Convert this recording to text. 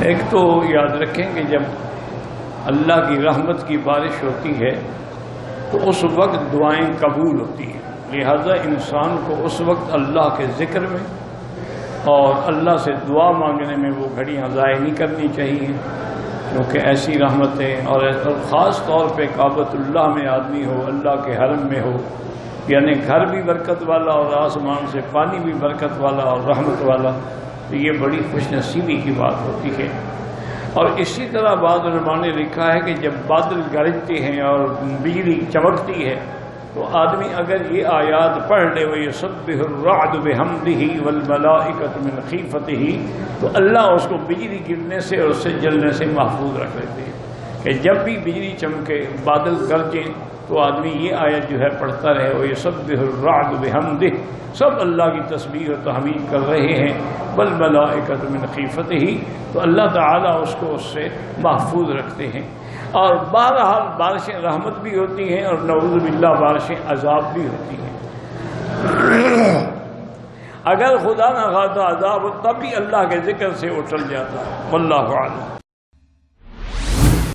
ایک تو یاد رکھیں کہ جب اللہ کی رحمت کی بارش ہوتی ہے تو اس وقت دعائیں قبول ہوتی ہیں، لہذا انسان کو اس وقت اللہ کے ذکر میں اور اللہ سے دعا مانگنے میں وہ گھڑیاں ضائع نہیں کرنی چاہیے، کیونکہ ایسی رحمتیں اور خاص طور پہ کعبۃ اللہ میں آدمی ہو، اللہ کے حرم میں ہو، یعنی گھر بھی برکت والا اور آسمان سے پانی بھی برکت والا اور رحمت والا، تو یہ بڑی خوش نصیبی کی بات ہوتی ہے۔ اور اسی طرح بعض علماء نے لکھا ہے کہ جب بادل گرجتے ہیں اور بجلی چمکتی ہے تو آدمی اگر یہ آیات پڑھ لے وَيُسَبِّحُ الرَّعْدُ بِحَمْدِهِ وَالْمَلَائِكَةُ مِنْ خِيفَتِهِ، تو اللہ اس کو بجلی گرنے سے اور اس سے جلنے سے محفوظ رکھ لیتے ہیں کہ جب بھی بجلی چمکے، بادل گرجے تو آدمی یہ آیت جو ہے پڑھتا رہے وَيُسَبِّحُ الرَّعْدُ بِحَمْدِهِ، سب اللہ کی تسبیح و تحمید کر رہے ہیں، وَالْمَلَائِكَةُ مِنْ خِيفَتِهِ، تو اللہ تعالیٰ اس کو اس سے محفوظ رکھتے ہیں۔ اور بہرحال بارشیں رحمت بھی ہوتی ہیں اور نعوذ باللہ بارشیں عذاب بھی ہوتی ہیں۔ اگر خدا نہ خواستہ عذاب ہو تب بھی اللہ کے ذکر سے اٹل جاتا ہے، واللہ اعلم۔